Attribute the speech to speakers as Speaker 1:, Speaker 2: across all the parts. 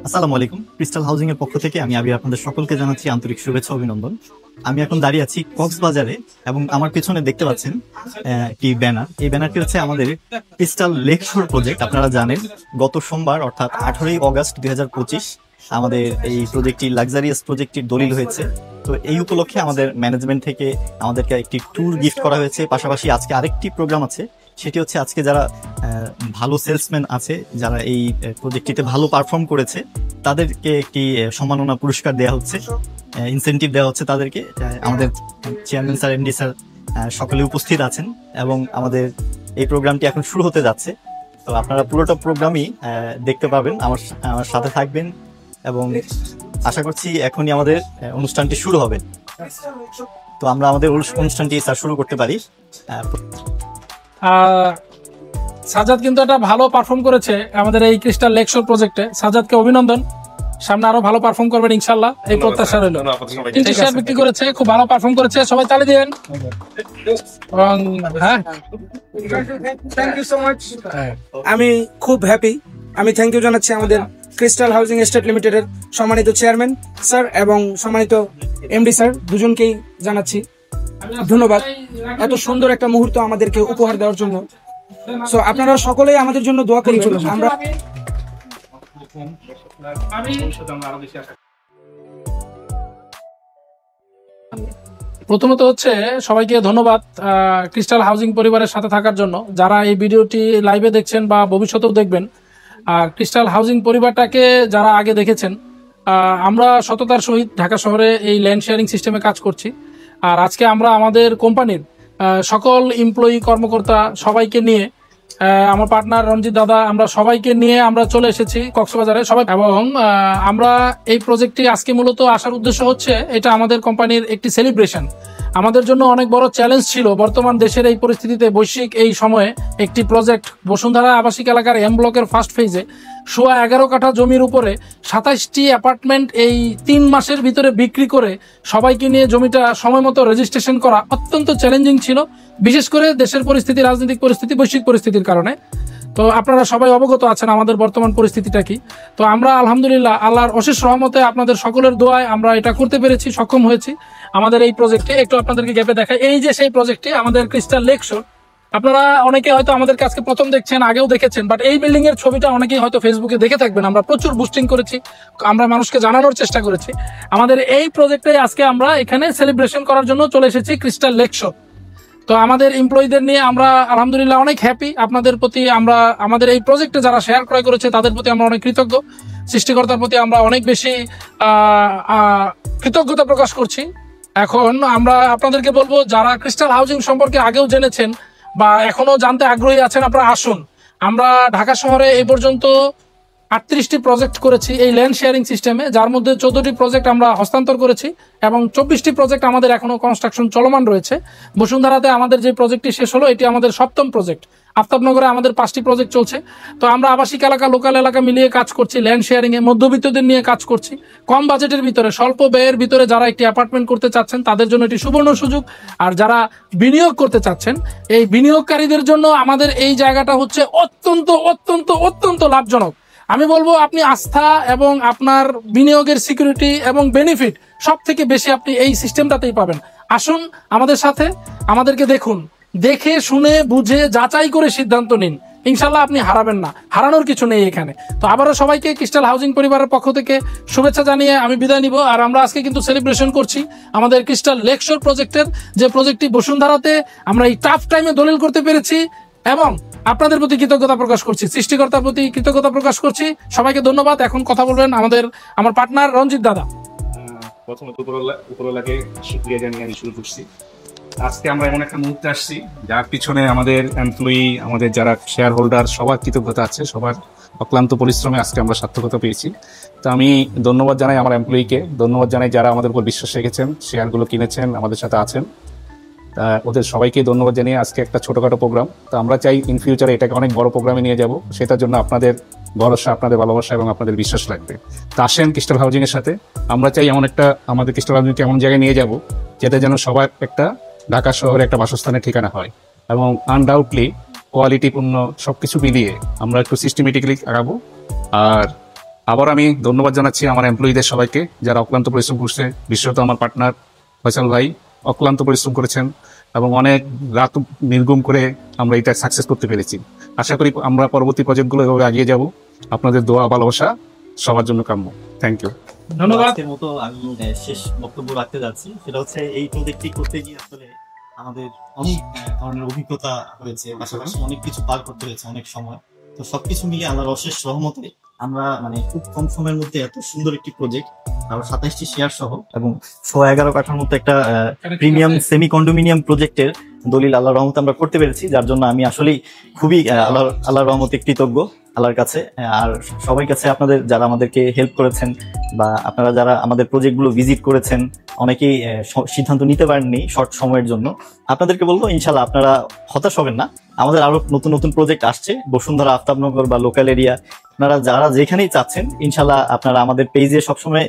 Speaker 1: আসসালামু আলাইকুম। Crystal housing এর পক্ষ থেকে আমি আবির আপনাদের সকলকে জানাচ্ছি আন্তরিক শুভেচ্ছা অভিনন্দন। আমি এখন দাঁড়িয়ে আছি কক্সবাজারে এবং আমার পেছনে দেখতে পাচ্ছেন একটি ব্যানার। এই ব্যানারটি হচ্ছে আমাদের ক্রিস্টাল লেক শোর প্রজেক্ট। আপনারা জানেন গত সোমবার অর্থাৎ 18ই অগস্ট 2025 আমাদের এই প্রজেক্টটি লাক্সারিয়াস প্রজেক্টটির দলিল হয়েছে। তো এই উপলক্ষে আমাদের ম্যানেজমেন্ট থেকে আমাদেরকে একটি ট্যুর গিফট করা হয়েছে। পাশাপাশি আজকে আরেকটি প্রোগ্রাম আছে, সেটি হচ্ছে আজকে যারা ভালো সেলসম্যান আছে, যারা এই প্রজেক্টটিতে ভালো পারফর্ম করেছে, তাদেরকে একটি সম্মাননা পুরস্কার দেওয়া হচ্ছে, ইনসেনটিভ দেওয়া হচ্ছে তাদেরকে। আমাদের চেয়ারম্যান স্যার, এমডি স্যার সকলে উপস্থিত আছেন এবং আমাদের এই প্রোগ্রামটি এখন শুরু হতে যাচ্ছে। তো আপনারা পুরোটা প্রোগ্রামই দেখতে পাবেন, আমার সাথে থাকবেন এবং আশা করছি এখনই আমাদের অনুষ্ঠানটি শুরু হবে। তো আমরা আমাদের অনুষ্ঠানটি স্যার শুরু করতে পারি।
Speaker 2: সাজাদ কিন্তু একটা ভালো পারফর্ম করেছে আমাদের এই ক্রিস্টাল লেক শোর প্রজেক্টে। সাজাদকে অভিনন্দন, সামনে আরো ভালো পারফর্ম করবেন ইনশাআল্লাহ, এই প্রত্যাশা রইল। কিন্তু শেয়ার বিক্রি করেছে, খুব ভালো পারফর্ম করেছে, সবাই তালি দিবেন। হ্যাঁ,
Speaker 3: থ্যাংক ইউ সো মাচ। আমি খুব হ্যাপি। আমি থ্যাংক ইউ জানাচ্ছি আমাদের ক্রিস্টাল হাউজিং এস্টেট লিমিটেডের সম্মানিত চেয়ারম্যান স্যার এবং সম্মানিত এমডি স্যার দুজনকেই জানাচ্ছি ধন্যবাদ এত সুন্দর একটা মুহূর্ত আমাদেরকে উপহার দেওয়ার জন্য। সো আপনারা সকলেই আমাদের জন্য দোয়া করে চলুন। আমরা
Speaker 2: প্রথমত হচ্ছে সবাইকে ধন্যবাদ ক্রিস্টাল হাউজিং পরিবারের সাথে থাকার জন্য। যারা এই ভিডিওটি লাইভে দেখছেন বা ভবিষ্যতেও দেখবেন, ক্রিস্টাল হাউজিং পরিবারটাকে যারা আগে দেখেছেন, আমরা সততার সহিত ঢাকা শহরে এই ল্যান্ড শেয়ারিং সিস্টেমে কাজ করছি। আর আজকে আমরা আমাদের কোম্পানির সকল এমপ্লয়ি কর্মকর্তা সবাইকে নিয়ে, আমার পার্টনার রঞ্জিত দাদা, আমরা সবাইকে নিয়ে আমরা চলে এসেছি কক্সবাজারে সবাই। এবং আমরা এই প্রজেক্টটি আজকে মূলত আসার উদ্দেশ্য হচ্ছে, এটা আমাদের কোম্পানির একটি সেলিব্রেশন। আমাদের জন্য অনেক বড় চ্যালেঞ্জ ছিল বর্তমান দেশের এই পরিস্থিতিতে, বৈশ্বিক এই সময়ে একটি প্রজেক্ট বসুন্ধরা আবাসিক এলাকার এম ব্লকের ফার্স্ট ফেজে 11.5 কাঠা জমির উপরে 27টি অ্যাপার্টমেন্ট এই 3 মাসের ভিতরে বিক্রি করে সবাইকে নিয়ে জমিটা সময় মতো রেজিস্ট্রেশন করা অত্যন্ত চ্যালেঞ্জিং ছিল, বিশেষ করে দেশের পরিস্থিতি, রাজনৈতিক পরিস্থিতি, বৈশ্বিক পরিস্থিতির কারণে। তো আপনারা সবাই অবগত আছেন আমাদের বর্তমান পরিস্থিতিটা কি। তো আমরা আলহামদুলিল্লাহ আল্লাহর অশেষ রহমতে আপনাদের সকলের দোয়ায় আমরা এটা করতে পেরেছি, সক্ষম হয়েছি। আমাদের এই প্রজেক্টে একটু আপনাদেরকে গ্যাপে দেখাই, এই যে সেই প্রজেক্টটি আমাদের ক্রিস্টাল লেক শোর। আপনারা অনেকে হয়তো আমাদের কাছে প্রথম দেখছেন, আগেও দেখেছেন, বাট এই বিল্ডিং এর ছবিটা অনেকেই হয়তো ফেসবুকে দেখে থাকবেন। আমরা প্রচুর বুস্টিং করেছি, আমরা মানুষকে জানানোর চেষ্টা করেছি। আমাদের এই প্রজেক্টে আজকে আমরা এখানে সেলিব্রেশন করার জন্য চলে এসেছি ক্রিস্টাল লেক শোর। তো আমাদের এমপ্লয়ীদের নিয়ে আমরা আলহামদুলিল্লাহ অনেক হ্যাপি। আপনাদের প্রতি আমরা, আমাদের এই প্রজেক্টে যারা শেয়ার ক্রয় করেছে তাদের প্রতি আমরা অনেক কৃতজ্ঞ। সৃষ্টিকর্তার প্রতি আমরা অনেক বেশি কৃতজ্ঞতা প্রকাশ করছি। এখন আমরা আপনাদেরকে বলবো, যারা ক্রিস্টাল হাউজিং সম্পর্কে আগেও জেনেছেন বা এখনো জানতে আগ্রহী আছেন, আপনারা আসুন। আমরা ঢাকা শহরে এই পর্যন্ত 38টি প্রজেক্ট করেছি এই ল্যান্ড শেয়ারিং সিস্টেমে, যার মধ্যে 14টি প্রজেক্ট আমরা হস্তান্তর করেছি এবং 24টি প্রজেক্ট আমাদের এখনো কনস্ট্রাকশন চলমান রয়েছে। বসুন্ধরাতে আমাদের যে প্রজেক্টটি শেষ হলো, এটি আমাদের 7ম প্রজেক্ট। আফতাবনগরে আমাদের 5টি প্রজেক্ট চলছে। তো আমরা আবাসিক এলাকা, লোকাল এলাকা মিলিয়ে কাজ করছি, ল্যান্ড শেয়ারিং এ মধ্যবিত্তদের নিয়ে কাজ করছি। কম বাজেটের ভিতরে, স্বল্প ব্যয়ের ভিতরে যারা একটি অ্যাপার্টমেন্ট করতে চাচ্ছেন তাদের জন্য এটি সুবর্ণ সুযোগ। আর যারা বিনিয়োগ করতে চাচ্ছেন, এই বিনিয়োগকারীদের জন্য আমাদের এই জায়গাটা হচ্ছে অত্যন্ত অত্যন্ত অত্যন্ত লাভজনক। আমি বলবো, আপনি আস্থা এবং আপনার বিনিয়োগের সিকিউরিটি এবং বেনিফিট সব থেকে বেশি আপনি এই সিস্টেমটাতেই পাবেন। আসুন আমাদের সাথে, আমাদেরকে দেখুন, দেখে শুনে বুঝে যাচাই করে সিদ্ধান্ত নিন। ইনশাল্লাহ আপনি হারাবেন না, হারানোর কিছু নেই এখানে। তো আবারও সবাইকে ক্রিস্টাল হাউজিং পরিবারের পক্ষ থেকে শুভেচ্ছা জানিয়ে আমি বিদায় নিব। আর আমরা আজকে কিন্তু সেলিব্রেশন করছি আমাদের ক্রিস্টাল লেক শোর প্রজেক্টের, যে প্রজেক্টটি বসুন্ধরাতে আমরা এই টাফ টাইমে দলিল করতে পেরেছি। এবং আপনাদের প্রতি কৃতজ্ঞতা প্রকাশ করছি, সৃষ্টিকর্তার প্রতি কৃতজ্ঞতা প্রকাশ করছি। সবাইকে ধন্যবাদ। এখন কথা বলবেন আমার পার্টনার রঞ্জিত দাদা।
Speaker 4: প্রথমত উপরওয়ালাকে শুকরিয়া জানিয়ে আমি শুরু করছি। আজকে আমরা এমন একটা মুহূর্তে আসছি যার পিছনে আমাদের এমপ্লয়ি, আমাদের যারা শেয়ার হোল্ডার, সবার কৃতজ্ঞতা আছে, সবার অক্লান্ত পরিশ্রমে আজকে আমরা সার্থকতা পেয়েছি। তো আমি ধন্যবাদ জানাই আমার এমপ্লয়িকে, ধন্যবাদ জানাই যারা আমাদের উপর বিশ্বাস রেখেছেন, শেয়ারগুলো কিনেছেন, আমাদের সাথে আছেন। ওদের সবাইকে ধন্যবাদ জানিয়ে আজকে একটা ছোটোখাটো প্রোগ্রাম। তো আমরা চাই ইন ফিউচারে এটাকে অনেক বড় প্রোগ্রামে নিয়ে যাব। সেটার জন্য আপনাদের ভরসা, আপনাদের ভালোবাসা এবং আপনাদের বিশ্বাস লাগবে। তো আসেন ক্রিস্টাল হাউজিংয়ের সাথে। আমরা চাই আমাদের ক্রিস্টাল হাউজিংকে এমন জায়গায় নিয়ে যাব যেটা যেন সবার একটা ঢাকা শহরে একটা বাসস্থানের ঠিকানা হয় এবং আনডাউটলি কোয়ালিটিপূর্ণ সব কিছু মিলিয়ে আমরা একটু সিস্টেমেটিক্যালি আগাবো। আর আবার আমি ধন্যবাদ জানাচ্ছি আমার এমপ্লয়ীদের সবাইকে যারা অক্লান্ত পরিশ্রম করছে, বিশেষত আমার পার্টনার ফয়সাল ভাই অক্লান্ত পরিশ্রম করেছেন এবং অনেক রাত নির্গম করে আমরা এটা সাকসেস করতে পেরেছি। আশা করি আমরা পরবর্তী প্রজেক্টগুলো এভাবে এগিয়ে যাব। আপনাদের দোয়া ভালোবাসা সবার জন্য কাম্য। Thank you.
Speaker 2: ধন্যবাদ।
Speaker 1: আজকের মতো আমি শেষ বক্তব্য রাখতে যাচ্ছি, সেটা হচ্ছে এই প্রজেক্টটি করতে গিয়ে আসলে আমাদের অনেক ধরনের অভিজ্ঞতা হয়েছে, পাশাপাশি অনেক কিছু পার করতে হয়েছে, অনেক সময়। তো সবকিছু মিলিয়ে আল্লাহর অশেষ রহমতে আমরা খুব কম সময়ের মধ্যে এত সুন্দর একটি প্রজেক্ট, আরো 27টি শেয়ার সহ এবং 111 কাঠার মতো একটা প্রিমিয়াম সেমি কন্ডোমিনিয়াম প্রজেক্টের দলিল আল্লাহর রহমতে আমরা করতে পেরেছি, যার জন্য আমি আসলেই খুবই আল্লাহর রহমতে কৃতজ্ঞ আল্লাহর কাছে। আর সবাই কাছে আপনাদের যারা আমাদেরকে হেল্প করেছেন বা আপনারা যারা আমাদের প্রজেক্টগুলো ভিজিট করেছেন, অনেকেই সিদ্ধান্ত নিতে পারেননি শর্ট সময়ের জন্য, আপনাদেরকে বলবো ইনশাল্লাহ আপনারা হতাশ হবেন না। আমাদের আরো নতুন নতুন প্রজেক্ট আসছে বসুন্ধরা, আফতাবনগর বা লোকাল এরিয়া, আপনারা যারা যেখানেই চাচ্ছেন ইনশাল্লাহ আপনারা আমাদের পেজে সবসময়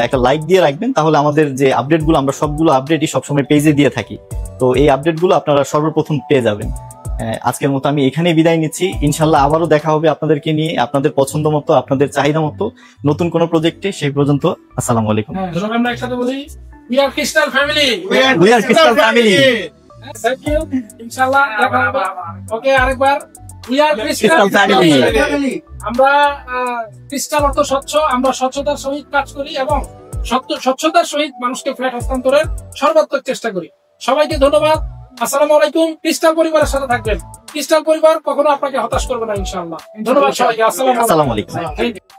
Speaker 1: একটা লাইক দিয়ে রাখবেন, তাহলে আমাদের যে আপডেটগুলো আমরা সবগুলো আপডেটই সবসময় পেজে দিয়ে থাকি, তো এই আপডেটগুলো আপনারা সর্বপ্রথম পেয়ে যাবেন। আজকের মতো আমি এখানেই বিদায় নিচ্ছি। ইনশাল্লাহ আবারও দেখা হবে আপনাদেরকে নিয়ে, আপনাদের পছন্দ মতো, আপনাদের চাহিদা মতো নতুন কোনো প্রজেক্টে। সেই পর্যন্ত আসসালামু আলাইকুম।
Speaker 2: আমরা একসাথে বলি we are Crystal family.
Speaker 1: We are Crystal family.
Speaker 2: Thank you. ইনশাআল্লাহ দেখা হবে। ওকে, আরেকবার উই আর
Speaker 1: Crystal family.
Speaker 2: আমরা ক্রিস্টাল অর্থ স্বচ্ছ, আমরা স্বচ্ছতার সহিত কাজ করি এবং স্বচ্ছতার সহিত মানুষকে ফ্ল্যাট হস্তান্তরের সর্বাত্মক চেষ্টা করি। সবাইকে ধন্যবাদ। আসসালামু আলাইকুম। ক্রিস্টাল পরিবারের সাথে থাকবেন। ক্রিস্টাল পরিবার কখনো আপনাকে হতাশ করবে না ইনশাআল্লাহ। ধন্যবাদ সবাইকে। আসসালামু
Speaker 1: আসসালামু
Speaker 2: আলাইকুম।
Speaker 1: আলাইকুম।